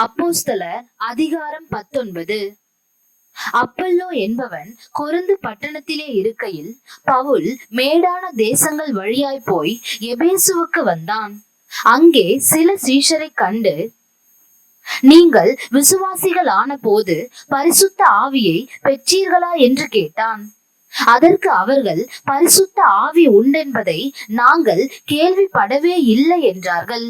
அப்போஸ்தலர் அதிகாரம் 19. அப்பல்லோ என்பவன் கொரிந்து பட்டணத்திலே இருக்கையில் பவுல் மேடான தேசங்கள் வழியாய் போய் எபேசுவுக்கு வந்தான். அங்கே சில சீஷரை கண்டு, நீங்கள் விசுவாசிகள் ஆன போது பரிசுத்த ஆவியை பெற்றீர்களா என்று கேட்டான். அதற்கு அவர்கள், பரிசுத்த ஆவி உண்டென்பதை நாங்கள் கேள்விப்படவே இல்லை என்றார்கள்.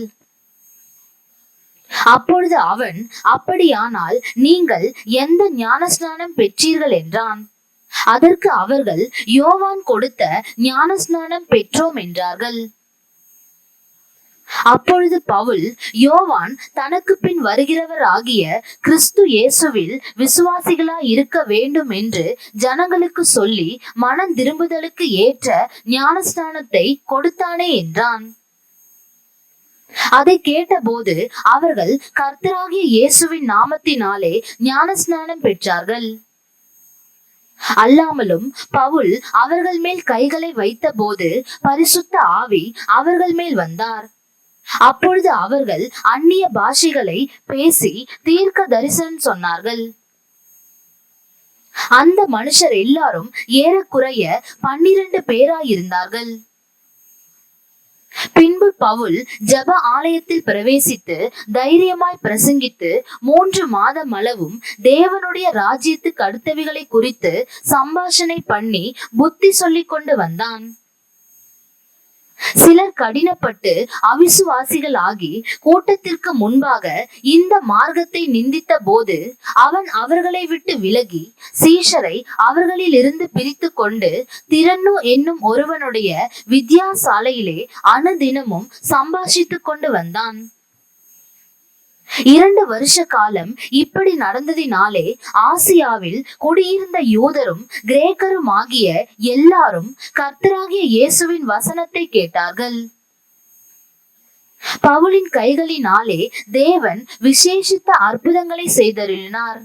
அப்பொழுது அவன், அப்படியானால் நீங்கள் எந்த ஞானஸ்நானம் பெற்றீர்கள் என்றான். அதற்கு அவர்கள், யோவான் கொடுத்த ஞானஸ்நானம் பெற்றோம் என்றார்கள். அப்பொழுது பவுல், யோவான் தனக்கு பின் வருகிறவர் ஆகிய கிறிஸ்து இயேசுவில் விசுவாசிகளாய் இருக்க வேண்டும் என்று ஜனங்களுக்கு சொல்லி மனம் திரும்புதலுக்கு ஏற்ற ஞானஸ்நானத்தை கொடுத்தானே என்றான். அதை கேட்டபோது அவர்கள் கர்த்தராகிய இயேசுவின் நாமத்தினாலே ஞானஸ்நானம் பெற்றார்கள். அல்லாமலும் பவுல் அவர்கள் மேல் கைகளை வைத்த போது பரிசுத்த ஆவி அவர்கள் மேல் வந்தார். அப்பொழுது அவர்கள் அந்நிய பாஷைகளை பேசி தீர்க்க தரிசனம் சொன்னார்கள். அந்த மனுஷர் எல்லாரும் ஏறக்குறைய 12 பேராயிருந்தார்கள். பின்பு பவுல் ஜெப ஆலயத்தில் பிரவேசித்து தைரியமாய் பிரசங்கித்து 3 மாதம் அளவும் தேவனுடைய ராஜ்யத்துக்கு அடுத்தவைகளை குறித்து சம்பாஷணை பண்ணி புத்தி சொல்லிக் கொண்டு வந்தான். சிலர் கடினப்பட்டு அவிசுவாசிகள் ஆகி கூட்டத்திற்கு முன்பாக இந்த மார்க்கத்தை நிந்தித்த போது அவன் அவர்களை விட்டு விலகி சீஷரை அவர்களில் இருந்து பிரித்து கொண்டு திரன்னு என்னும் ஒருவனுடைய வித்யாசாலையிலே அனுதினமும் சம்பாஷித்துக் கொண்டு வந்தான். 2 வருஷ காலம் இப்படி நடந்ததினாலே ஆசியாவில் குடியிருந்த யூதரும் கிரேக்கரும் ஆகிய எல்லாரும் கர்த்தராகிய இயேசுவின் வசனத்தை கேட்டார்கள். பவுலின் கைகளினாலே தேவன் விசேஷித்த அற்புதங்களை செய்தருளினார்.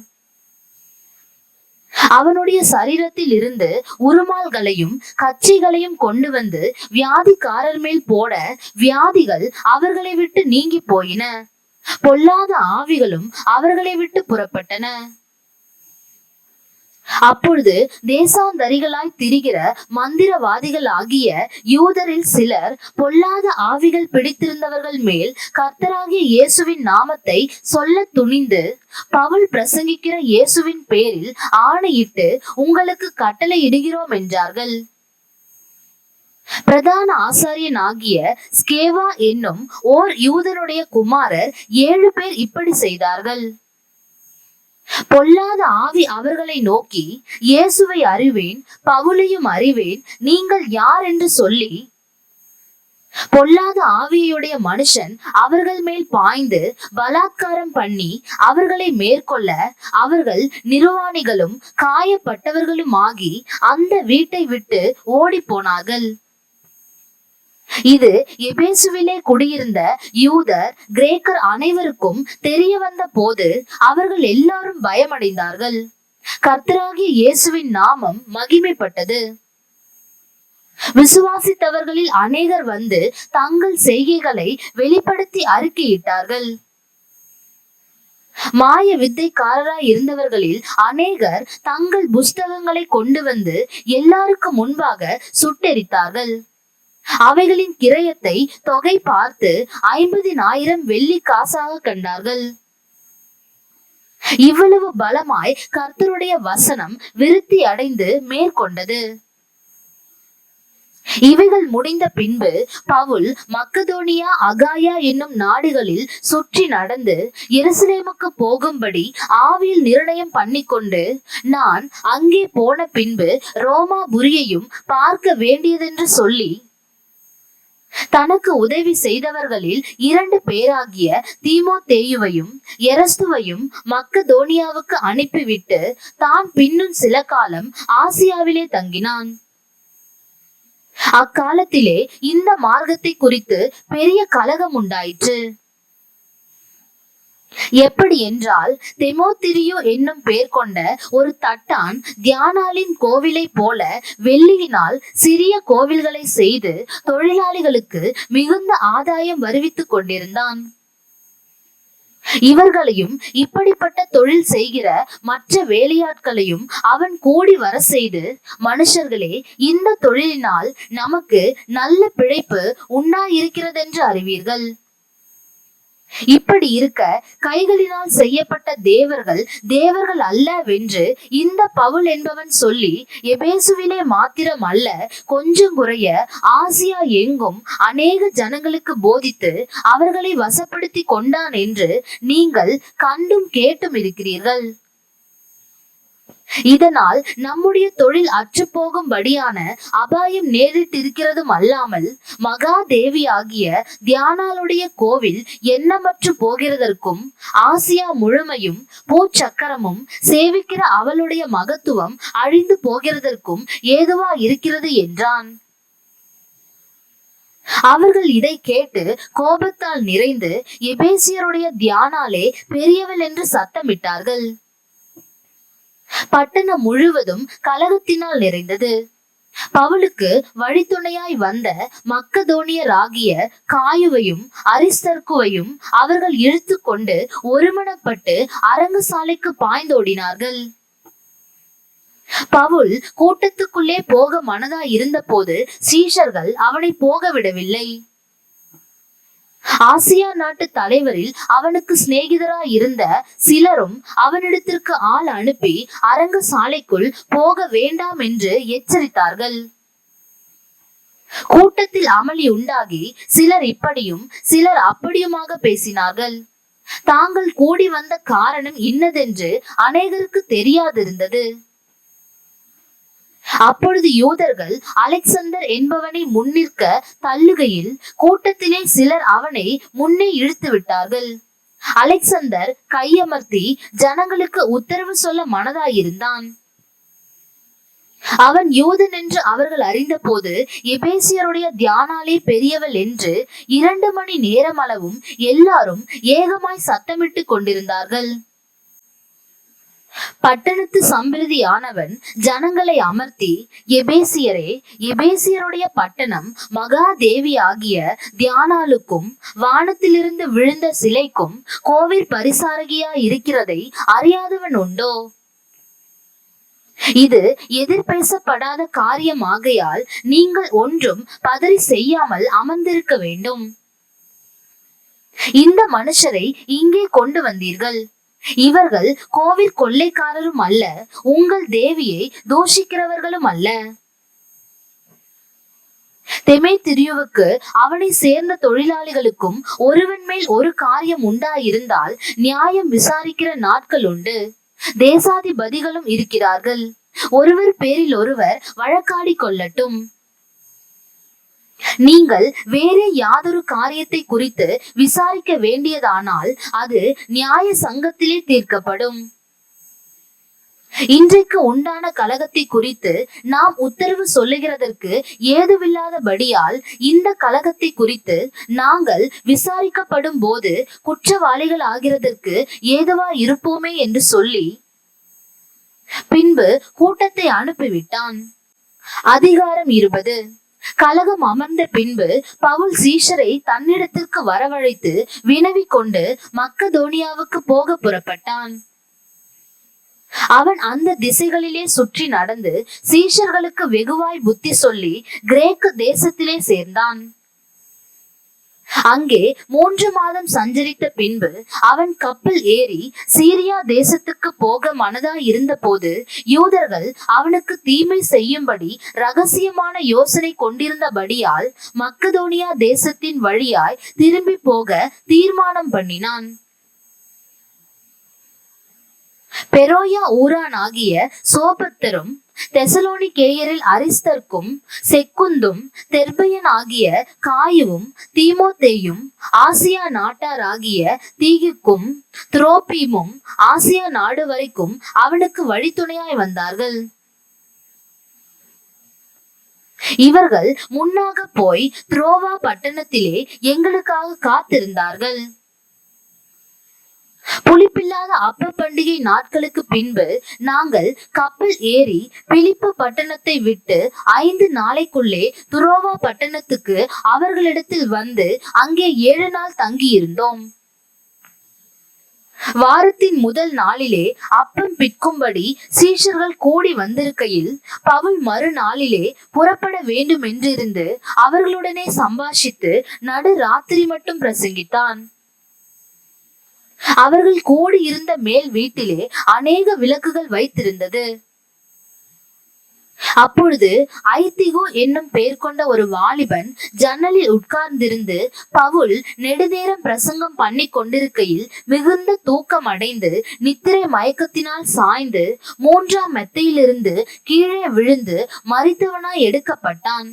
அவனுடைய சரீரத்தில் இருந்து உருமால்களையும் கச்சைகளையும் கொண்டு வந்து வியாதிக்காரர் மேல் போட வியாதிகள் அவர்களை விட்டு நீங்கி போயின. பொல்லாத ஆவிகளும் அவர்களை விட்டு புறப்பட்டன. அப்பொழுது தேசாந்தரிகளாய் திரிகிற மந்திரவாதிகள் ஆகிய யூதரில் சிலர் பொல்லாத ஆவிகள் பிடித்திருந்தவர்கள் மேல் கர்த்தராகிய இயேசுவின் நாமத்தை சொல்ல துணிந்து, பவுல் பிரசங்கிக்கிற இயேசுவின் பேரில் ஆணையிட்டு உங்களுக்கு கட்டளை இடுகிறோம் என்றார்கள். பிரதான ஆசாரியன் ஆகிய ஸ்கேவா என்னும் ஓர் யூதனுடைய குமாரர் 7 பேர் இப்படி செய்தார்கள். பொல்லாத ஆவி அவர்களை நோக்கி, இயேசுவை அறிவேன், பவுலையும் அறிவேன், நீங்கள் யார் என்று சொல்லி பொல்லாத ஆவியுடைய மனுஷன் அவர்கள் மேல் பாய்ந்து பலாத்காரம் பண்ணி அவர்களை மேற்கொள்ள அவர்கள் நிர்வாணிகளும் காயப்பட்டவர்களும் ஆகி அந்த வீட்டை விட்டு ஓடி போனார்கள். இது எபேசுவிலே குடியிருந்த யூதர் கிரேக்கர் அனைவருக்கும் தெரிய வந்த போது அவர்கள் எல்லாரும் பயமடைந்தார்கள். கர்த்தராகிய இயேசுவின் நாமம் மகிமைப்பட்டது. விசுவாசித்தவர்களில் அநேகர் வந்து தங்கள் செய்கைகளை வெளிப்படுத்தி அறிக்கையிட்டார்கள். மாய வித்தைக்காரராய் இருந்தவர்களில் அநேகர் தங்கள் புஸ்தகங்களை கொண்டு வந்து எல்லாருக்கும் முன்பாக சுட்டெரித்தார்கள். அவைகளின் கிரயத்தை தொகை பார்த்து 50,000 வெள்ளி காசாக கண்டார்கள். இவ்வளவு பலமாய் கர்த்தருடைய வசனம் விருத்தி அடைந்து மேற்கொண்டது. இவைகள் முடிந்த பின்பு பவுல் மக்கதோனியா, அகாயா என்னும் நாடுகளில் சுற்றி நடந்து எருசலேமுக்கு போகும்படி ஆவியில் நிர்ணயம் பண்ணிக்கொண்டு, நான் அங்கே போன பின்பு ரோமாபுரியையும் பார்க்க வேண்டியதென்று சொல்லி தனக்கு உதவி செய்தவர்களில் 2 பேராகிய தீமோத்தேயுவையும் எரஸ்துவையும் மக்கதோனியாவுக்கு அனுப்பிவிட்டு தான் பின்னும் சில காலம் ஆசியாவிலே தங்கினான். அக்காலத்திலே இந்த மார்க்கத்தை குறித்து பெரிய கலகம் உண்டாயிற்று. எப்படி என்றால், தெமோத்திரியு என்னும் பெயர் கொண்ட ஒரு தட்டான் தியானாலின் கோவிலை போல வெள்ளியினால் சிறிய கோவில்களை செய்து தொழிலாளிகளுக்கு மிகுந்த ஆதாயம் வருவித்துக் கொண்டிருந்தான். இவர்களையும் இப்படிப்பட்ட தொழில் செய்கிற மற்ற வேலையாட்களையும் அவன் கூடி வர செய்து, மனுஷர்களே, இந்த தொழிலினால் நமக்கு நல்ல பிழைப்பு உண்டாயிருக்கிறதென்று அறிவீர்கள். இப்படி இருக்க கைகளினால் செய்யப்பட்ட தேவர்கள் தேவர்கள் அல்லவென்று இந்த பவுல் என்பவன் சொல்லி, எபேசுவிலே மாத்திரம் அல்ல, கொஞ்சம் குறைய ஆசியா எங்கும் அநேக ஜனங்களுக்கு போதித்து அவர்களை வசப்படுத்தி கொண்டான் என்று நீங்கள் கண்டும் கேட்டும் இருக்கிறீர்கள். இதனால் நம்முடைய தொழில் அற்றுப்போகும்படியான அபாயம் நேரிட்டிருக்கிறதும் அல்லாமல், மகா தேவியாகிய தியானாளுடைய கோவில் எண்ணமற்று போகிறதற்கும், ஆசியா முழுமையும் பூச்சக்கரமும் சேவிக்கிற அவளுடைய மகத்துவம் அழிந்து போகிறதற்கும் ஏதுவா இருக்கிறது என்றான். அவர்கள் இதை கேட்டு கோபத்தால் நிறைந்து, எபேசியருடைய தியானாலே பெரியவள் என்று சத்தமிட்டார்கள். பட்டணம் முழுவதும் கலகத்தினால் நிறைந்தது. பவுலுக்கு வழித்துணையாய் வந்த மக்கதோனியராகிய காயுவையும் அரிஸ்தர்க்குவையும் அவர்கள் இழுத்து கொண்டு ஒருமனப்பட்டு அரங்கசாலைக்கு பாய்ந்தோடினார்கள். பவுல் கூட்டத்துக்குள்ளே போக மனதாய் இருந்த போது சீஷர்கள் அவனை போக விடவில்லை. ஆசியா நாட்டு தலைவரில் அவனுக்கு சிநேகிதராய் இருந்த சிலரும் அவனிடத்திற்கு ஆள் அனுப்பி அரங்க சாலைக்குள் போக வேண்டாம் என்று எச்சரித்தார்கள். கூட்டத்தில் அமளி உண்டாகி சிலர் இப்படியும் சிலர் அப்படியுமாக பேசினார்கள். தாங்கள் கூடி வந்த காரணம் இன்னதென்று அநேகருக்கு தெரியாதிருந்தது. அப்பொழுது யூதர்கள் அலெக்சந்தர் என்பவனை முன்னிற்க தள்ளுகையில் கூட்டத்திலே சிலர் அவனை முன்னே இழுத்து விட்டார்கள். அலெக்சந்தர் கையமர்த்தி ஜனங்களுக்கு உத்தரவு சொல்ல மனதாயிருந்தான். அவன் யூதன் என்று அவர்கள் அறிந்த போது, எபேசியருடைய தியானாலே பெரியவள் என்று 2 மணி நேரம் அளவும் எல்லாரும் ஏகமாய் சத்தமிட்டு கொண்டிருந்தார்கள். பட்டணத்து சம்பிரதியானவன் ஜனங்களை அமர்த்தி, எபேசியரே, எபேசியருடைய பட்டணம் மகா தேவியாகிய தியானாளுக்கும் வானத்திலிருந்து விழுந்த சிலைக்கும் கோவில் பரிசாரகியா இருக்கிறதை அறியாதவன் உண்டோ? இது எதிர்பேசப்படாத காரியமாகையால் நீங்கள் ஒன்றும் பதறி செய்யாமல் அமர்ந்திருக்க வேண்டும். இந்த மனுஷரை இங்கே கொண்டு வந்தீர்கள். இவர்கள் கோவில் கொள்ளைக்காரரும் அல்ல, உங்கள் தேவியை தூஷிக்கிறவர்களும் அல்ல. தெமேத்திரியுவுக்கு அவனை சேர்ந்த தொழிலாளிகளுக்கும் ஒருவன் மேல் ஒரு காரியம் உண்டாயிருந்தால் நியாயம் விசாரிக்கிற நாட்கள் உண்டு. தேசாதிபதிகளும் இருக்கிறார்கள். ஒருவர் பேரில் ஒருவர் வழக்காடி கொள்ளட்டும். நீங்கள் வேறு யாதொரு காரியத்தை குறித்து விசாரிக்க வேண்டியதானால் அது நியாய சங்கத்திலே தீர்க்கப்படும். இன்றைக்கு உண்டான கலகத்தை குறித்து நாம் உத்தரவு சொல்லுகிறதற்கு ஏதுவில்லாதபடியால் இந்த கலகத்தை குறித்து நாங்கள் விசாரிக்கப்படும் போது குற்றவாளிகள் ஆகிறதற்கு ஏதுவா இருப்போமே என்று சொல்லி பின்பு கூட்டத்தை அனுப்பிவிட்டான். அதிகாரம் 20. கலகம் அமர்ந்த பின்பு பவுல் சீஷரை தன்னிடத்திற்கு வரவழைத்து வினவிக் கொண்டு மக்கதோனியாவுக்கு போக புறப்பட்டான். அவன் அந்த திசைகளிலே சுற்றி நடந்து சீஷர்களுக்கு வெகுவாய் புத்தி சொல்லி கிரேக்கு தேசத்திலே சேர்ந்தான். அங்கே 3 மாதம் சஞ்சரித்த பின்பு அவன் கப்பல் ஏறி சீரியா தேசத்துக்கு போக மனதாய் இருந்த போது யூதர்கள் அவனுக்கு தீமை செய்யும்படி ரகசியமான யோசனை கொண்டிருந்தபடியால் மக்கதோனியா தேசத்தின் வழியாய் திரும்பி போக தீர்மானம் பண்ணினான். பெரோயா ஊரானாகிய சோபத்தரும் தெசலோனிக்கேயரில் அரிஸ்தர்க்கும் செக்குந்தும் தெர்பையன் ஆகிய காயுவும் தீமோத்தேயும் ஆசியா நாட்டாராகிய தீகுக்கும் துரோபீமும் ஆசியா நாடு வரைக்கும் அவனுக்கு வழித்துணையாய் வந்தார்கள். இவர்கள் முன்னாக போய் துரோவா பட்டணத்திலே எங்களுக்காக காத்திருந்தார்கள். புளிப்பில்லாத அப்ப பண்டிகை நாட்களுக்கு பின்பு நாங்கள் கப்பல் ஏறி பிலிப்பு பட்டணத்தை விட்டு 5 நாளைக்குள்ளே துரோவா பட்டணத்துக்கு அவர்களிடத்தில் வந்து அங்கே 7 நாள் தங்கியிருந்தோம். வாரத்தின் முதல் நாளிலே அப்பம் பிற்கும்படி சீஷர்கள் கூடி வந்திருக்கையில் பவுல் மறுநாளிலே புறப்பட வேண்டும் என்றிருந்து அவர்களுடனே சம்பாஷித்து நடு ராத்திரி மட்டும் பிரசங்கித்தான். அவர்கள் கூடி இருந்த மேல் வீட்டிலே அநேக விளக்குகள் வைத்திருந்தது. அப்பொழுது ஐத்திகோ என்னும் பெயர் கொண்ட ஒரு வாலிபன் ஜன்னலில் உட்கார்ந்திருந்து பவுல் நெடுநேரம் பிரசங்கம் பண்ணி கொண்டிருக்கையில் மிகுந்த தூக்கம் அடைந்து நித்திரை மயக்கத்தினால் சாய்ந்து 3ஆம் மெத்தையிலிருந்து கீழே விழுந்து மரித்தவனாய் எடுக்கப்பட்டான்.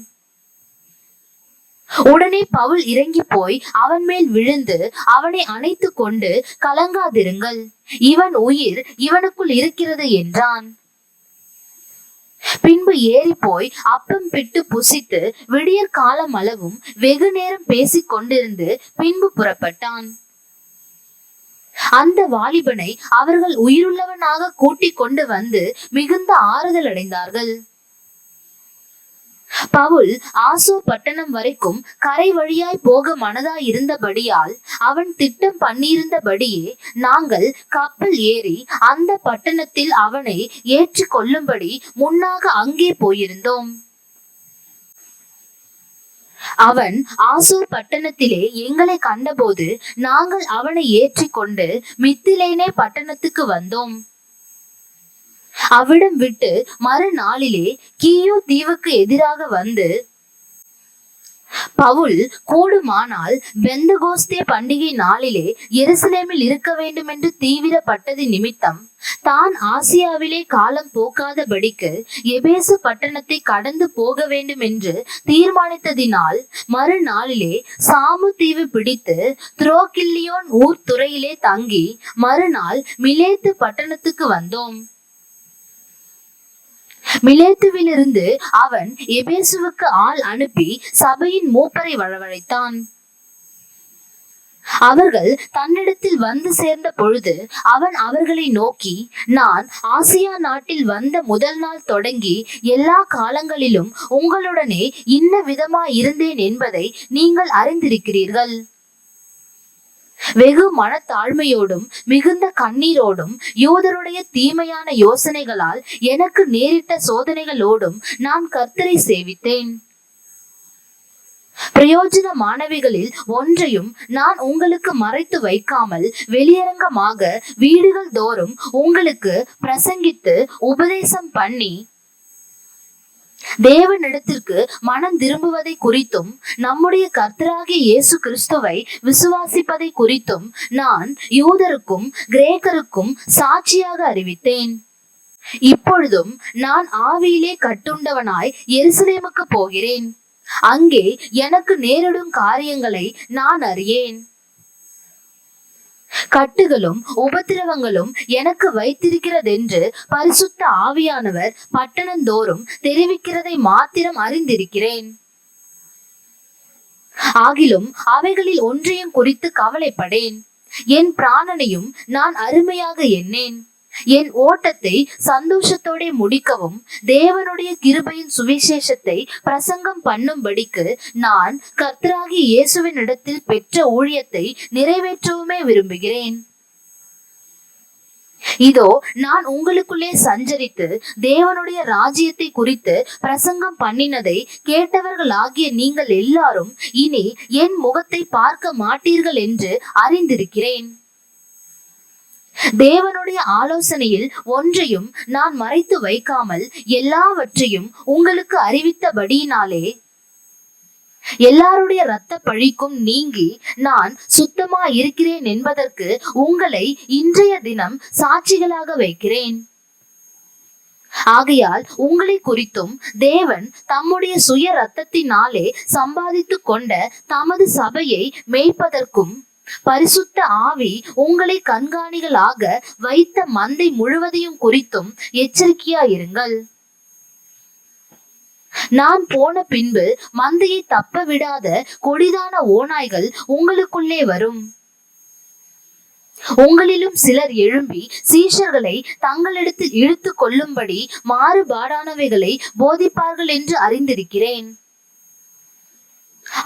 உடனே பவுல் இறங்கி போய் அவன் மேல் விழுந்து அவனை அணைத்து கொண்டு, கலங்காதிருங்கள், இவன் உயிர் இவனுக்குள் இருக்கிறது என்றான். பின்பு ஏறி போய் அப்பம் பிட்டு புசித்து விடியற் காலம் அளவும் வெகு நேரம் பேசிக் கொண்டிருந்து பின்பு புறப்பட்டான். அந்த வாலிபனை அவர்கள் உயிருள்ளவனாக கூட்டிக் கொண்டு வந்து மிகுந்த ஆறுதல் அடைந்தார்கள். பவுல் ஆசோ பட்டணம் வரைக்கும் கரை வழியாய் போக மனதாய் இருந்தபடியால் அவன் திட்டம் பண்ணியிருந்தபடியே நாங்கள் கப்பல் ஏறி அந்த பட்டணத்தில் அவனை ஏற்றி கொள்ளும்படி முன்னாக அங்கே போயிருந்தோம். அவன் ஆசோ பட்டணத்திலே எங்களை கண்டபோது நாங்கள் அவனை ஏற்றி கொண்டு மித்திலேனே பட்டணத்துக்கு வந்தோம். அவ்விடம் விட்டு மறுநாளிலே கீயோ தீவுக்கு எதிராக வந்து பவுல் கூடுமானால் பெந்தகோஸ்தே பண்டிகை நாளிலே எருசலேமில் இருக்க வேண்டும் என்று தீவிரப்பட்டது நிமித்தம் தான் ஆசியாவிலே காலம் போக்காதபடிக்கு எபேசு பட்டணத்தை கடந்து போக வேண்டும் என்று தீர்மானித்ததினால் மறுநாளிலே சாமு தீவு பிடித்து துரோகில்லியோன் ஊர் துறையிலே தங்கி மறுநாள் மிலேத்து பட்டணத்துக்கு வந்தோம். மிலேத்துவிலிருந்து அவன் எபேசுவுக்கு ஆள் அனுப்பி சபையின் மூப்பரை வரவழைத்தான். அவர்கள் தன்னிடத்தில் வந்து சேர்ந்த பொழுது அவன் அவர்களை நோக்கி, நான் ஆசியா நாட்டில் வந்த முதல் நாள் தொடங்கி எல்லா காலங்களிலும் உங்களுடனே இன்ன விதமாய் இருந்தேன் என்பதை நீங்கள் அறிந்திருக்கிறீர்கள். வெகு மனத்தாழ்மையோடும் மிகுந்த கண்ணீரோடும் யூதருடைய தீமையான யோசனைகளால் எனக்கு நேரிட்ட சோதனைகளோடும் நான் கர்த்தரை சேவித்தேன். பிரயோஜனமானவைகளில் ஒன்றையும் நான் உங்களுக்கு மறைத்து வைக்காமல் வெளியரங்கமாக வீடுகள் தோறும் உங்களுக்கு பிரசங்கித்து உபதேசம் பண்ணி தேவனிடத்திற்கு மனம் திரும்புவதை குறித்தும் நம்முடைய கர்த்தராகிய இயேசு கிறிஸ்துவை விசுவாசிப்பதை குறித்தும் நான் யூதருக்கும் கிரேக்கருக்கும் சாட்சியாக அறிவித்தேன். இப்பொழுதும் நான் ஆவியிலே கட்டுண்டவனாய் எருசலேமுக்கு போகிறேன். அங்கே எனக்கு நேரிடும் காரியங்களை நான் அறியேன். கட்டுகளும் உபத்திரவங்களும் எனக்கு வைத்திருக்கிறதென்று பரிசுத்த ஆவியானவர் பட்டணந்தோறும் தெரிவிக்கிறதை மாத்திரம் அறிந்திருக்கிறேன். ஆகிலும் அவைகளில் ஒன்றையும் குறித்து கவலைப்படேன். என் பிராணனையும் நான் அருமையாக எண்ணேன். என் ஓட்டத்தை சந்தோஷத்தோட முடிக்கவும் தேவனுடைய கிருபையின் சுவிசேஷத்தை பிரசங்கம் பண்ணும்படிக்கு நான் கர்த்தராகிய இயேசுவின் இடத்தில் பெற்ற ஊழியத்தை நிறைவேற்றவுமே விரும்புகிறேன். இதோ நான் உங்களுக்குள்ளே சஞ்சரித்து தேவனுடைய ராஜ்யத்தை குறித்து பிரசங்கம் பண்ணினதை கேட்டவர்களாகிய நீங்கள் எல்லாரும் இனி என் முகத்தை பார்க்க மாட்டீர்கள் என்று அறிந்திருக்கிறேன். தேவனுடைய ஆலோசனையில் ஒன்றையும் நான் மறைத்து வைக்காமல் எல்லாவற்றையும் உங்களுக்கு அறிவித்தபடியினாலே எல்லாருடைய இரத்த பழிக்கும் நீங்கி நான் சுத்தமா இருக்கிறேன் என்பதற்கு உங்களை இன்றைய தினம் சாட்சிகளாக வைக்கிறேன். ஆகையால் உங்களை குறித்தும் தேவன் தம்முடைய சுய இரத்தத்தினாலே சம்பாதித்து கொண்ட தமது சபையை மேய்ப்பதற்கும் பரிசுத்த ஆவி உங்களை கண்காணிகளாக வைத்த மந்தை முழுவதையும் குறித்தும் எச்சரிக்கையாயிருங்கள். நான் போன பின்பு மந்தையை தப்ப விடாத கொடிதான ஓநாய்கள் உங்களுக்குள்ளே வரும். உங்களிலும் சிலர் எழும்பி சீஷர்களை தங்களிடத்தில் இழுத்து கொள்ளும்படி மாறுபாடானவைகளை போதிப்பார்கள் என்று அறிந்திருக்கிறேன்.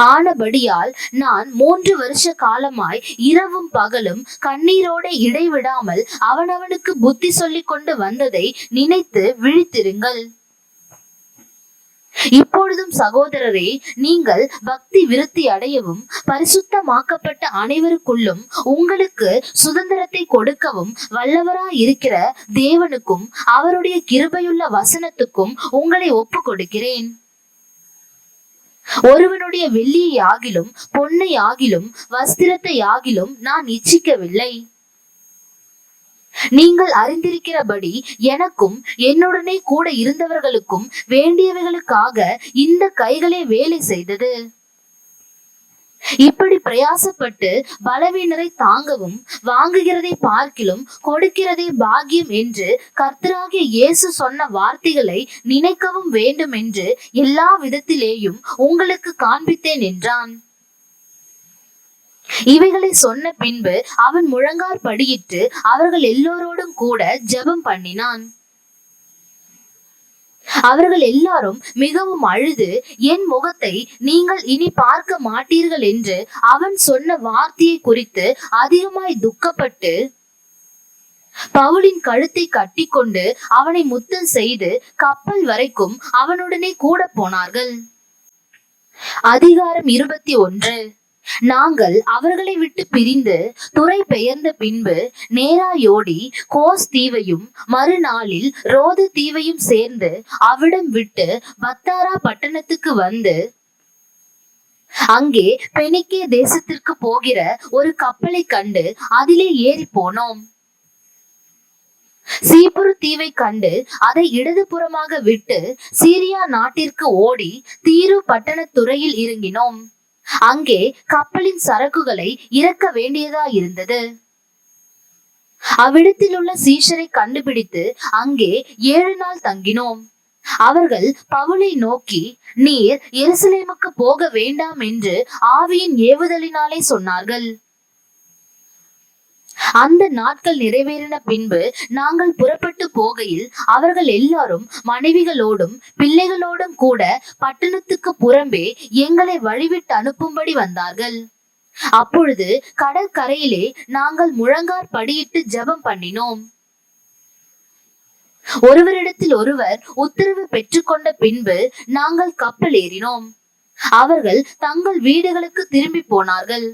ஆனபடியால் நான் 3 வருஷ காலமாய் இரவும் பகலும் கண்ணீரோட இடைவிடாமல் அவனவனுக்கு புத்தி சொல்லிக் கொண்டு வந்ததை நினைத்து விழித்திருங்கள். இப்பொழுதும் சகோதரரே, நீங்கள் பக்தி விருத்தி அடையவும் பரிசுத்தமாக்கப்பட்ட அனைவருக்குள்ளும் உங்களுக்கு சுதந்திரத்தை கொடுக்கவும் வல்லவராய் இருக்கிற தேவனுக்கும் அவருடைய கிருபையுள்ள வசனத்துக்கும் உங்களை ஒப்பு கொடுக்கிறேன். ஒருவனுடைய வெள்ளியை ஆகிலும் பொன்னை ஆகிலும் வஸ்திரத்தை ஆகிலும் நான் இச்சிக்கவில்லை. நீங்கள் அறிந்திருக்கிறபடி எனக்கும் என்னுடனே கூட இருந்தவர்களுக்கும் வேண்டியவைகளுக்காக இந்த கைகளே வேலை செய்தது. இப்படி பிரயாசப்பட்டு பலவீனரை தாங்கவும் வாங்குகிறதை பார்க்கிலும் கொடுக்கிறதே பாக்கியம் என்று கர்த்தராகிய இயேசு சொன்ன வார்த்தைகளை நினைக்கவும் வேண்டும் என்று எல்லா விதத்திலேயும் உங்களுக்கு காண்பித்தேன் என்றான். இவைகளை சொன்ன பின்பு அவன் முழங்கார் படியிட்டு அவர்கள் எல்லோரோடும் கூட ஜெபம் பண்ணினான். அவர்கள் எல்லாரும் மிகவும் அழுது, என் முகத்தை நீங்கள் இனி பார்க்க மாட்டீர்கள் என்று அவன் சொன்ன வார்த்தையை குறித்து அதிகமாய் துக்கப்பட்டு பவுலின் கழுத்தை கட்டிக்கொண்டு அவனை முத்தம் செய்து கப்பல் வரைக்கும் அவனுடனே கூட போனார்கள். அதிகாரம் 21. நாங்கள் அவர்களை விட்டு பிரிந்து துறை பெயர்ந்த பின்பு நேராயோடி கோஸ் தீவையும் மறுநாளில் ரோது தீவையும் சேர்ந்து அவ்விடம் விட்டு பத்தாரா பட்டணத்துக்கு வந்து அங்கே பெனிக்கே தேசத்திற்கு போகிற ஒரு கப்பலை கண்டு அதிலே ஏறி போனோம். சீப்புரு தீவை கண்டு அதை இடதுபுறமாக விட்டு சீரியா நாட்டிற்கு ஓடி தீரு பட்டண துறையில் இறங்கினோம். அங்கே கப்பலின் சரக்குகளை இறக்க வேண்டியதா இருந்தது. அவ்விடத்தில் உள்ள சீஷரை கண்டுபிடித்து அங்கே 7 நாள் தங்கினோம். அவர்கள் பவுலை நோக்கி, நீர் எருசலேமுக்கு போக வேண்டாம் என்று ஆவியின் ஏவுதலினாலே சொன்னார்கள். அந்த நாட்கள் நிறைவேறின பின்பு நாங்கள் புறப்பட்டு போகையில் அவர்கள் எல்லாரும் மனைவிகளோடும் பிள்ளைகளோடும் கூட பட்டணத்துக்கு புறம்பே எங்களை வழிவிட்டு அனுப்பும்படி வந்தார்கள். அப்பொழுது கடற்கரையிலே நாங்கள் முழங்கார் படியிட்டு ஜெபம் பண்ணினோம். ஒருவரிடத்தில் ஒருவர் உத்தரவு பெற்றுக்கொண்ட பின்பு நாங்கள் கப்பல் ஏறினோம். அவர்கள் தங்கள் வீடுகளுக்கு திரும்பி போனார்கள்.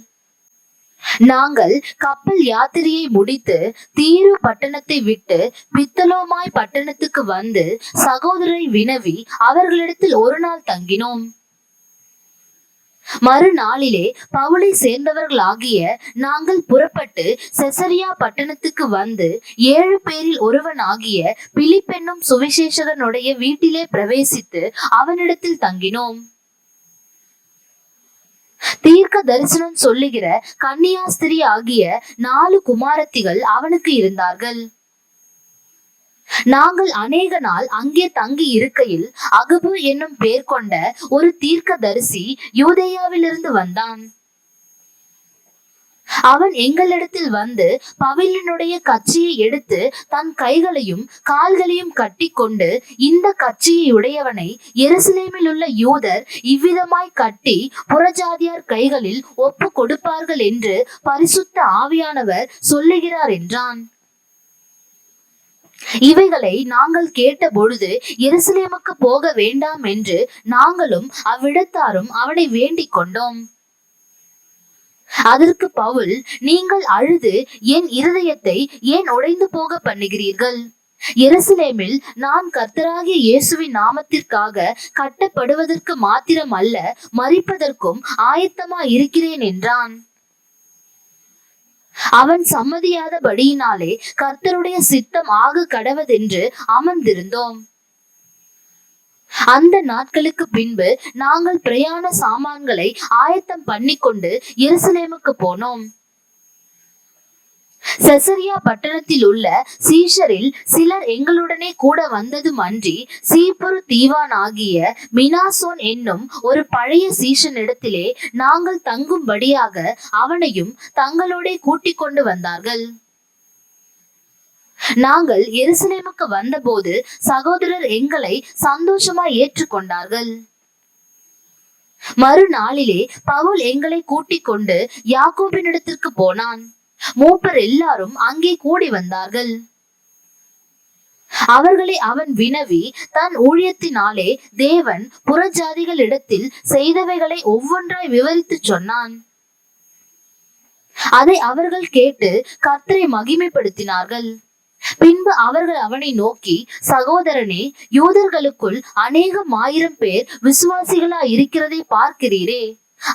நாங்கள் கப்பல் யாத்திரையை முடித்து தீரு பட்டணத்தை விட்டு பித்தலோமாய் பட்டணத்துக்கு வந்து சகோதரரை வினவி அவர்களிடத்தில் 1 நாள் தங்கினோம். மறுநாளிலே பவுலை சேர்ந்தவர்களாகிய நாங்கள் புறப்பட்டு செசரியா பட்டணத்துக்கு வந்து 7 பேரில் ஒருவனாகிய பிலிப்பென்னும் சுவிசேஷகனுடைய வீட்டிலே பிரவேசித்து அவனிடத்தில் தங்கினோம். தீர்க்க தரிசனம் சொல்லுகிற கன்னியாஸ்திரி ஆகிய 4 குமாரத்திகள் அவனுக்கு இருந்தார்கள். நாங்கள் அநேக நாள் அங்கே தங்கி இருக்கையில் அகபு என்னும் பேர் கொண்ட ஒரு தீர்க்க தரிசி யூதேயாவிலிருந்து வந்தான். அவன் எங்களிடத்தில் வந்து பவுலினுடைய கச்சியை எடுத்து தன் கைகளையும் கால்களையும் கட்டி கொண்டு, இந்த கச்சியை உடையவனை எருசலேமில் உள்ள யூதர் இவ்விதமாய் கட்டி புறஜாதியார் கைகளில் ஒப்பு கொடுப்பார்கள் என்று பரிசுத்த ஆவியானவர் சொல்லுகிறார் என்றான். இவைகளை நாங்கள் கேட்ட பொழுது எருசலேமுக்கு போக வேண்டாம் என்று நாங்களும் அவ்விடத்தாரும் அவனை வேண்டிக் கொண்டோம். அதற்கு பவுல், நீங்கள் அழுது என் இருதயத்தை ஏன் உடைந்து போக பண்ணுகிறீர்கள்? எருசலேமில் நான் கர்த்தராகிய இயேசுவின் நாமத்திற்காக கட்டப்படுவதற்கு மாத்திரம் அல்ல, மரிப்பதற்கும் ஆயத்தமா இருக்கிறேன் என்றான். அவன் சம்மதியாதபடியினாலே கர்த்தருடைய சித்தம் ஆக கடவதென்று அமர்ந்திருந்தோம். அந்த நாட்களுக்கு பின்பு நாங்கள் பிரயாண சாமான்களை ஆயத்தம் பண்ணிக்கொண்டு எருசலேமுக்கு போனோம். செசரியா பட்டணத்தில் உள்ள சீஷரில் சிலர் எங்களுடனே கூட வந்ததும் அன்றி, சீப்புரு தீவான் ஆகிய மினாசோன் என்னும் ஒரு பழைய சீஷனிடத்திலே நாங்கள் தங்கும்படியாக அவனையும் தங்களோட கூட்டிக் கொண்டு வந்தார்கள். நாங்கள் எருசலேமுக்கு வந்தபோது சகோதரர் எங்களை சந்தோஷமாய் ஏற்றுக்கொண்டார்கள். மறுநாளிலே பவுல் எங்களை கூட்டிக் கொண்டு யாக்கோபினிடத்திற்கு போனான். மூப்பர் எல்லாரும் அங்கே கூடி வந்தார்கள். அவர்களை அவன் வினவி தன் ஊழியத்தினாலே தேவன் புறஜாதிகளிடத்தில் செய்தவைகளை ஒவ்வொன்றாய் விவரித்து சொன்னான். அதை அவர்கள் கேட்டு கர்த்தரை மகிமைப்படுத்தினார்கள். பின்பு அவர்கள் அவனை நோக்கி, சகோதரனே, யூதர்களுக்குள் அநேகம் 1000 பேர் விசுவாசிகளா இருக்கிறதை பார்க்கிறீரே,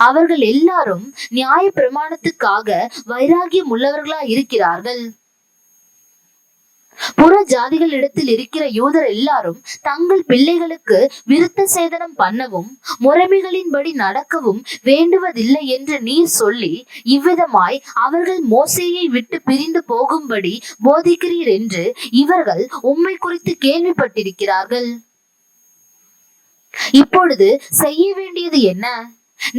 அவர்கள் எல்லாரும் நியாய பிரமாணத்துக்காக வைராகியம் உள்ளவர்களா இருக்கிறார்கள். புற ஜாதிகளிடத்தில் இருக்கிற யூதர் எல்லாரும் தங்கள் பிள்ளைகளுக்கு விருத்த சேதனம் பண்ணவும் முறைமைகளின்படி நடக்கவும் வேண்டுவதில்லை என்று நீர் சொல்லி இவ்விதமாய் அவர்கள் மோசேயை விட்டு பிரிந்து போகும்படி போதிக்கிறீர் என்று இவர்கள் உம்மை குறித்து கேள்விப்பட்டிருக்கிறார்கள். இப்பொழுது செய்ய வேண்டியது என்ன?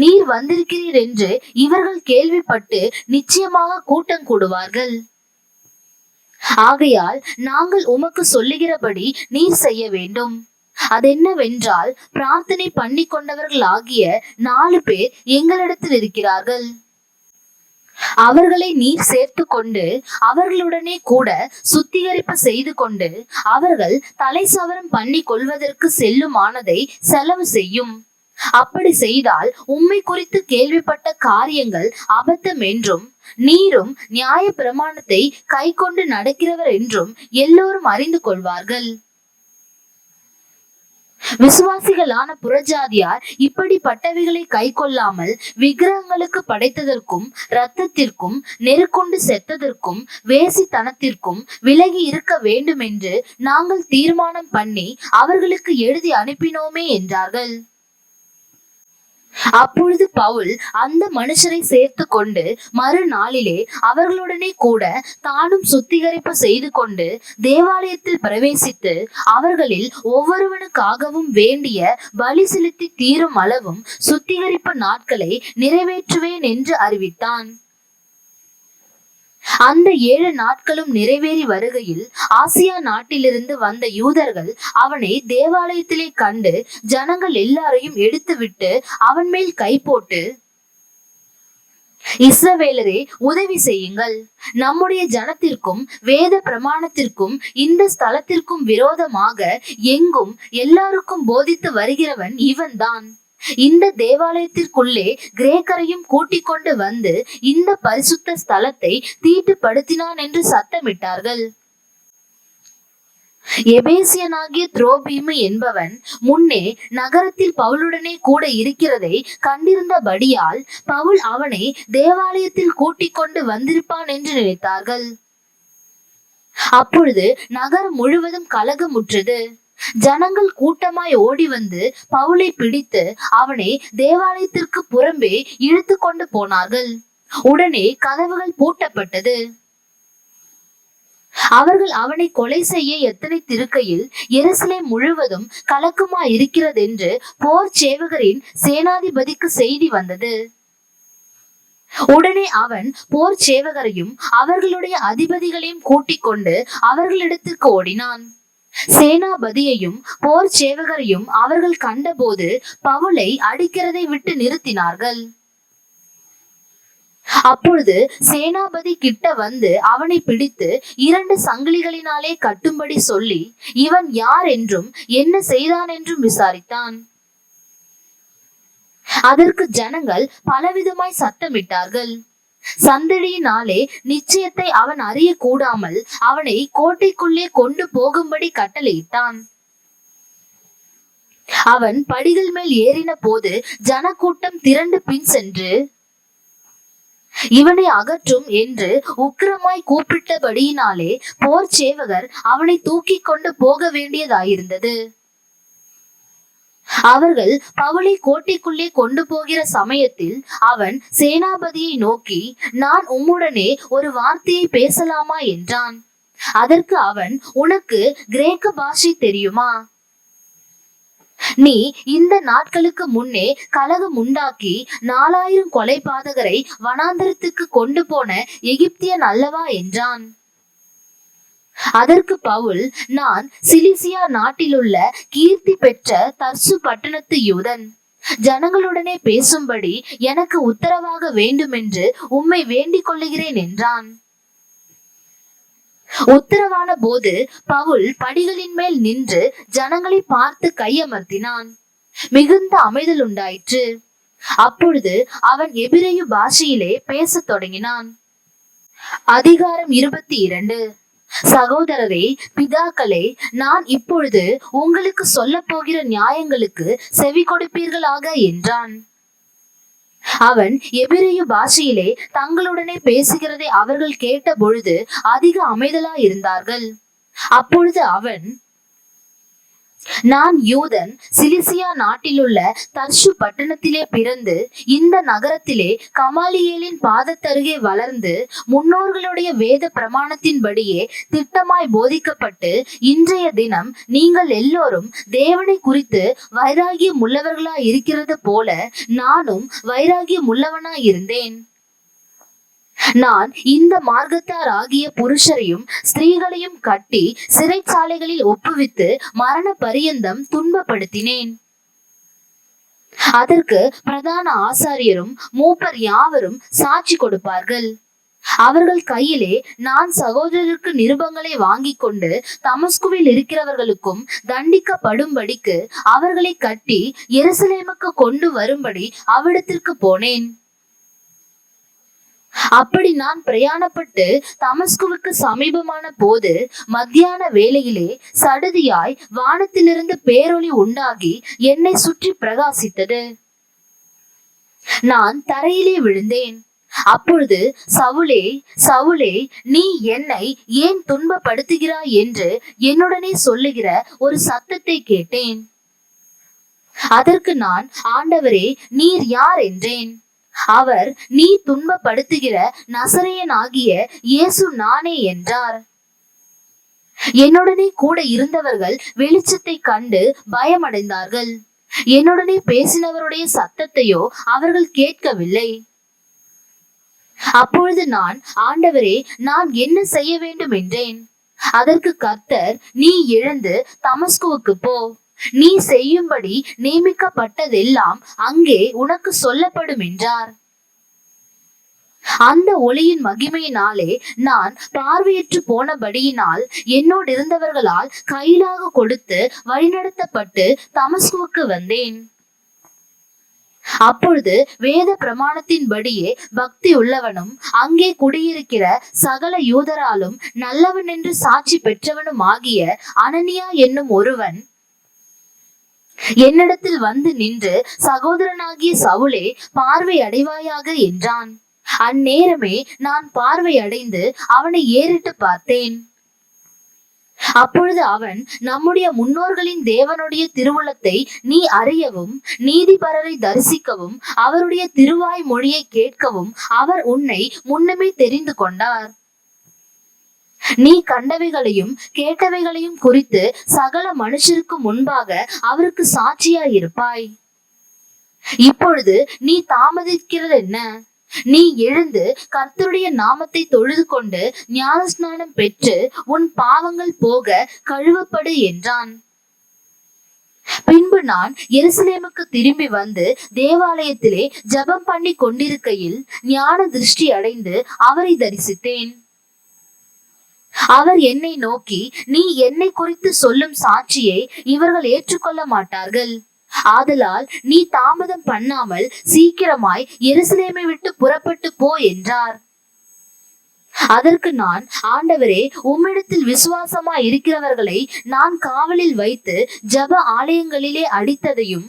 நீர் வந்திருக்கிறீர் என்று இவர்கள் கேள்விப்பட்டு நிச்சயமாக கூட்டம் கூடுவார்கள். ஆகையால் நாங்கள் உமக்கு சொல்லுகிறபடி நீர் செய்ய வேண்டும். அதென்னவென்றால், பிரார்த்தனை பண்ணி கொண்டவர்கள் ஆகிய 4 பேர் எங்களிடத்தில் இருக்கிறார்கள். அவர்களை நீர் சேர்த்து கொண்டு அவர்களுடனே கூட சுத்திகரிப்பு செய்து கொண்டு அவர்கள் தலை சவரம் பண்ணி கொள்வதற்கு செல்லுமானதை செலவு செய்யும். அப்படி செய்தால் உம்மை குறித்து கேள்விப்பட்ட காரியங்கள் அபத்தம் என்றும் நீரும் நியாய பிரமாணத்தை கை கொண்டு நடக்கிறவர் என்றும் எல்லோரும் அறிந்து கொள்வார்கள். விசுவாசிகளான புறஜாதியார் இப்படிப்பட்டவைகளை கை கொள்ளாமல் விக்கிரகங்களுக்கு படைத்ததற்கும் இரத்தத்திற்கும் நெருக்குண்டு செத்ததற்கும் வேசித்தனத்திற்கும் விலகி இருக்க வேண்டும் என்று நாங்கள் தீர்மானம் பண்ணி அவர்களுக்கு எழுதி அனுப்பினோமே என்றார்கள். அப்பொழுது பவுல் அந்த மனுஷரை சேர்த்து கொண்டு மறுநாளிலே அவர்களுடனே கூட தானும் சுத்திகரிப்பு செய்து கொண்டு தேவாலயத்தில் பிரவேசித்து அவர்களில் ஒவ்வொருவனுக்காகவும் வேண்டிய பலி செலுத்தி தீரும் அளவும் சுத்திகரிப்பு நாட்களை நிறைவேற்றுவேன் என்று அறிவித்தான். அந்த 7 நாட்களும் நிறைவேறி வருகையில் ஆசியா நாட்டிலிருந்து வந்த யூதர்கள் அவனை தேவாலயத்திலே கண்டு ஜனங்கள் எல்லாரையும் எடுத்துவிட்டு அவன் மேல் கை போட்டு, இஸ்ரவேலரே, உதவி செய்யுங்கள், நம்முடைய ஜனத்திற்கும் வேத பிரமாணத்திற்கும் இந்த ஸ்தலத்திற்கும் விரோதமாக எங்கும் எல்லாருக்கும் போதித்து வருகிறவன் இவன்தான். இந்த தேவாலயத்திற்குள்ளே கிரேக்கரையும் கூட்டிக் கொண்டு வந்து இந்த பரிசுத்த ஸ்தலத்தை தீட்டுப்படுத்தினான் என்று சத்தமிட்டார்கள். எபேசியனாகிய துரோபீமு என்பவன் முன்னே நகரத்தில் பவுலுடனே கூட இருக்கிறதை கண்டிருந்தபடியால் பவுல் அவனை தேவாலயத்தில் கூட்டிக் கொண்டு வந்திருப்பான் என்று நினைத்தார்கள். அப்பொழுது நகரம் முழுவதும் கலகமுற்றது. ஜனங்கள் கூட்டமாய் ஓடி வந்து பவுலை பிடித்து அவனை தேவாலயத்திற்கு புறம்பே இழுத்து கொண்டு போனார்கள். உடனே கதவுகள் பூட்டப்பட்டது. அவர்கள் அவனை கொலை செய்ய எத்தனைத்திருக்கையில் எருசலேம் முழுவதும் கலக்கமாய் இருக்கிறதென்று போர் சேவகரின் சேனாதிபதிக்கு செய்தி வந்தது. உடனே அவன் போர் சேவகரையும் அவர்களுடைய அதிபதிகளையும் கூட்டிக் கொண்டு அவர்களிடத்திற்கு ஓடினான். சேனாபதியையும் போர் சேவகரையும் அவர்கள் கண்டபோது பவுலை அடிக்கிறதை விட்டு நிறுத்தினார்கள். அப்பொழுது சேனாபதி கிட்ட வந்து அவனை பிடித்து 2 சங்கிலிகளினாலே கட்டும்படி சொல்லி இவன் யார் என்றும் என்ன செய்தான் என்றும் விசாரித்தான். அதற்கு ஜனங்கள் பலவிதமாய் சத்தமிட்டார்கள். சந்தடியினாலே நிச்சயத்தை அவன் அறிய கூடாமல் அவனை கோட்டைக்குள்ளே கொண்டு போகும்படி கட்டளையிட்டான். அவன் படிகள் மேல் ஏறின போது ஜனக்கூட்டம் திரண்டு பின் சென்று இவனை அகற்றும் என்று உக்கிரமாய் கூப்பிட்டபடியினாலே போர் சேவகர் அவனை தூக்கி கொண்டு போக வேண்டியதாயிருந்தது. அவர்கள் பவுலை கோட்டைக்குள்ளே கொண்டு போகிற சமயத்தில் அவன் சேனாபதியை நோக்கி, நான் உம்முடனே ஒரு வார்த்தையை பேசலாமா என்றான். அதற்கு அவன், உனக்கு கிரேக்க பாஷை தெரியுமா? நீ இந்த நாட்களுக்கு முன்னே கலகம் உண்டாக்கி 4000 கொலைபாதகரை வனாந்தரத்துக்கு கொண்டு போன எகிப்தியன் அல்லவா என்றான். அதற்கு பவுல், நான் சிலிசியா நாட்டிலுள்ள கீர்த்தி பெற்ற தர்சு பட்டணத்து யூதன். ஜனங்களுடனே பேசும்படி எனக்கு உத்தரவாக வேண்டும் என்று உம்மை வேண்டிக் கொள்ளுகிறேன் என்றான். உத்தரவான போது பவுல் படிகளின் மேல் நின்று ஜனங்களை பார்த்து கையமர்த்தினான். மிகுந்த அமைதல் உண்டாயிற்று. அப்பொழுது அவன் எபிரேய பாஷையிலே பேசத் தொடங்கினான். அதிகாரம் 22. சகோதரரே, பிதாக்களே, நான் இப்பொழுது உங்களுக்கு சொல்ல போகிற நியாயங்களுக்கு செவி கொடுப்பீர்களாக என்றான். அவன் எபிரேய பாஷையிலே தங்களுடனே பேசுகிறதை அவர்கள் கேட்ட பொழுது அதிக அமைதலாயிருந்தார்கள். அப்பொழுது அவன், நான் யூதன், சிலிசியா நாட்டிலுள்ள தர்சு பட்டணத்திலே பிறந்து இந்த நகரத்திலே கமாலியேலின் பாதத்தருகே வளர்ந்து முன்னோர்களுடைய வேத பிரமாணத்தின்படியே திட்டமாய் போதிக்கப்பட்டு இன்றைய தினம் நீங்கள் எல்லோரும் தேவனை குறித்து வைராகியம் உள்ளவர்களாய் இருக்கிறது போல நானும் வைராகியம் உள்ளவனாய் இருந்தேன். நான் இந்த மார்க்கத்தார் ஆகிய புருஷரையும் ஸ்திரீகளையும் கட்டி சிறைச்சாலைகளில் ஒப்புவித்து மரண பரியந்தம் துன்பப்படுத்தினேன். அதற்கு பிரதான ஆசாரியரும் மூப்பர் யாவரும் சாட்சி கொடுப்பார்கள். அவர்கள் கையிலே நான் சகோதரருக்கு நிருபங்களை வாங்கி கொண்டு தமஸ்குவில் இருக்கிறவர்களுக்கும் தண்டிக்கப்படும்படிக்கு அவர்களை கட்டி எருசலேமுக்கு கொண்டு வரும்படி அவ்விடத்திற்கு போனேன். அப்படி நான் பிரயாணப்பட்டு தமஸ்குவுக்கு சமீபமான போது மத்தியான வேளையிலே சடுதியாய் வானத்திலிருந்து பேரொளி உண்டாகி என்னை சுற்றி பிரகாசித்தது. நான் தரையிலே விழுந்தேன். அப்பொழுது, சவுலே, சவுலே, நீ என்னை ஏன் துன்பப்படுத்துகிறாய் என்று என்னுடனே சொல்லுகிற ஒரு சத்தத்தை கேட்டேன். அதற்கு நான், ஆண்டவரே, நீர் யார் என்றேன். அவர், நீ துன்பப்படுத்துகிற நசரேயனாகிய இயேசு நானே என்றார். என்னுடனே கூட இருந்தவர்கள் வெளிச்சத்தை கண்டு பயமடைந்தார்கள். என்னுடனே பேசினவருடைய சத்தத்தையோ அவர்கள் கேட்கவில்லை. அப்பொழுது நான், ஆண்டவரே, நான் என்ன செய்ய வேண்டும் என்றேன். அதற்கு கர்த்தர், நீ எழுந்து தமஸ்குவுக்கு போ. நீ செய்யும்படி நியமிக்கப்பட்டதெல்லாம் அங்கே உனக்கு சொல்லப்படும் என்றார். அந்த ஒளியின் மகிமையினாலே நான் பார்வையற்று போனபடியினால் என்னோடு இருந்தவர்களால் கையிலாக கொடுத்து வழிநடத்தப்பட்டு தமஸ்குவுக்கு வந்தேன். அப்பொழுது வேத பிரமாணத்தின்படியே பக்தி உள்ளவனும் அங்கே குடியிருக்கிற சகல யூதராலும் நல்லவன் என்று சாட்சி பெற்றவனும் ஆகிய அனனியா என்னும் ஒருவன் என்னிடத்தில் வந்து நின்று, சகோதரனாகிய சவுலே, பார்வை அடைவாயாக என்றான். அந்நேரமே நான் பார்வை அடைந்து அவனை ஏறிட்டு பார்த்தேன். அப்பொழுது அவன், நம்முடைய முன்னோர்களின் தேவனுடைய திருவுளத்தை நீ அறியவும் நீதிபரரை தரிசிக்கவும் அவருடைய திருவாய் மொழியை கேட்கவும் அவர் உன்னை முன்னமே தெரிந்து கொண்டார். நீ கண்டவைகளையும் கேட்டவைகளையும் குறித்து சகல மனுஷருக்கு முன்பாக அவருக்கு சாட்சியாயிருப்பாய். இப்பொழுது நீ தாமதிக்கிறது என்ன? நீ எழுந்து கர்த்தருடைய நாமத்தை தொழுது கொண்டு ஞானஸ்நானம் பெற்று உன் பாவங்கள் போக கழுவப்படு என்றான். பின்பு நான் எருசலேமுக்கு திரும்பி வந்து தேவாலயத்திலே ஜெபம் பண்ணி கொண்டிருக்கையில் ஞான திருஷ்டி அடைந்து அவரை தரிசித்தேன். அவர் என்னை நோக்கி, நீ என்னை குறித்து சொல்லும் சாட்சியை இவர்கள் ஏற்றுக்கொள்ள மாட்டார்கள். ஆதலால் நீ தாமதம் பண்ணாமல் சீக்கிரமாய் எருசலேமை விட்டு புறப்பட்டு போ என்றார். அதற்கு நான், ஆண்டவரே, உம்மிடத்தில் விசுவாசமாய் இருக்கிறவர்களை நான் காவலில் வைத்து ஜெப ஆலயங்களிலே அடித்ததையும்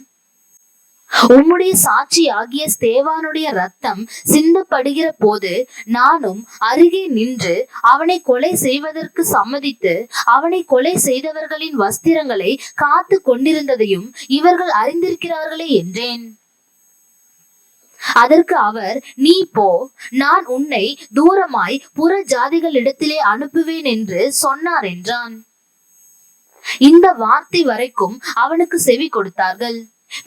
உம்முடைய சாட்சி ஆகிய ஸ்தேவானுடைய ரத்தம் சிந்தப்படுகிற போது நானும் அருகே நின்று அவனை கொலை செய்வதற்கு சம்மதித்து அவனை கொலை செய்தவர்களின் வஸ்திரங்களை காத்து கொண்டிருந்ததையும் இவர்கள் அறிந்திருக்கிறார்களே என்றேன். அதற்கு அவர், நீ போ, நான் உன்னை தூரமாய் புற ஜாதிகளிடத்திலே அனுப்புவேன் என்று சொன்னார் என்றான். இந்த வார்த்தை வரைக்கும் அவனுக்கு செவி கொடுத்தார்கள்.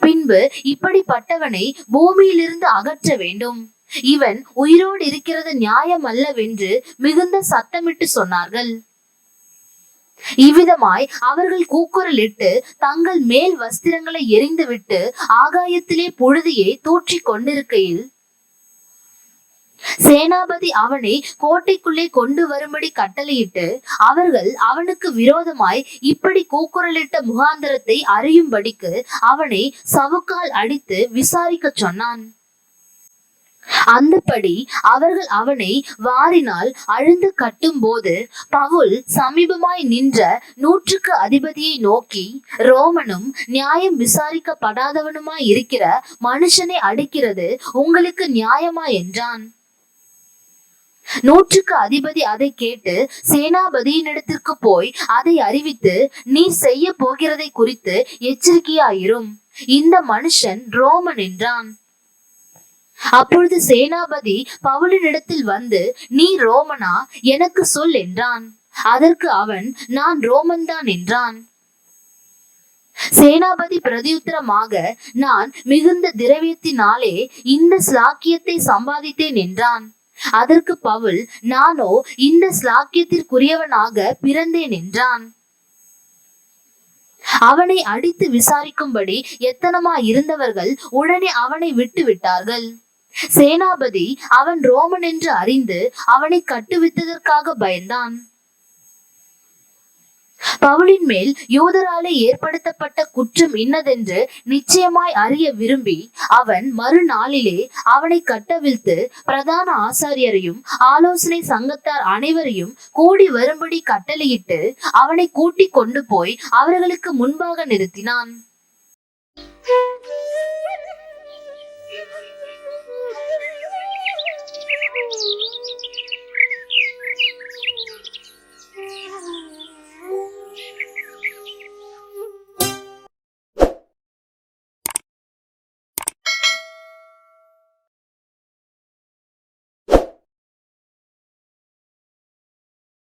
பின்பு, இப்படிப்பட்டவனை பூமியிலிருந்து அகற்ற வேண்டும், இவன் உயிரோடு இருக்கிறது நியாயம் அல்லவென்று மிகுந்த சத்தமிட்டு சொன்னார்கள். இவ்விதமாய் அவர்கள் கூக்குரலிட்டு தங்கள் மேல் வஸ்திரங்களை எரிந்துவிட்டு ஆகாயத்திலே புழுதியை தூற்றிக் கொண்டிருக்கையில் சேனாபதி அவனை கோட்டைக்குள்ளே கொண்டு வரும்படி கட்டளையிட்டு அவர்கள் அவனுக்கு விரோதமாய் இப்படி கூக்குரலிட்ட முகாந்திரத்தை அறியும்படிக்கு அவனை சவுக்கால் அடித்து விசாரிக்க சொன்னான். அந்தபடி அவர்கள் அவனை வாரினால் அழுந்து கட்டும் போது பவுல் சமீபமாய் நின்ற 100க்கு அதிபதியை நோக்கி, ரோமனும் நியாயம் விசாரிக்கப்படாதவனுமாய் இருக்கிற மனுஷனை அடிக்கிறது உங்களுக்கு நியாயமா என்றான். 100க்கு அதிபதி அதை கேட்டு சேனாபதியினிடத்திற்கு போய் அதை அறிவித்து, நீ செய்ய போகிறதை குறித்து எச்சரிக்கையாயிரும், இந்த மனுஷன் ரோமன் என்றான். அப்பொழுது சேனாபதி பவுலினிடத்தில் வந்து, நீ ரோமனா, எனக்கு சொல் என்றான். அதற்கு அவன், நான் ரோமன்தான் என்றான். சேனாபதி பிரதியுத்தரமாக, நான் மிகுந்த திரவியத்தினாலே இந்த ஸ்லாக்கியத்தை சம்பாதித்தேன் என்றான். அதற்கு பவுல், நானோ இந்த ஸ்லாக்கியத்திற்குரியவனாக பிறந்தேன் என்றான். அவனை அடித்து விசாரிக்கும்படி எத்தனமா இருந்தவர்கள் உடனே அவனை விட்டு விட்டார்கள். சேனாபதி அவன் ரோமன் என்று அறிந்து அவனை கட்டுவித்ததற்காக பயந்தான். பவுலின் மேல் யூதராலே ஏற்படுத்தப்பட்ட குற்றம் இன்னதென்று நிச்சயமாய் அறிய விரும்பி அவன் மறுநாளிலே அவனை கட்டவிழ்த்து பிரதான ஆசாரியரையும் ஆலோசனை சங்கத்தார் அனைவரையும் கூடி வரும்படி கட்டளையிட்டு அவனை கூட்டிக் கொண்டு போய் அவர்களுக்கு முன்பாக நிறுத்தினான்.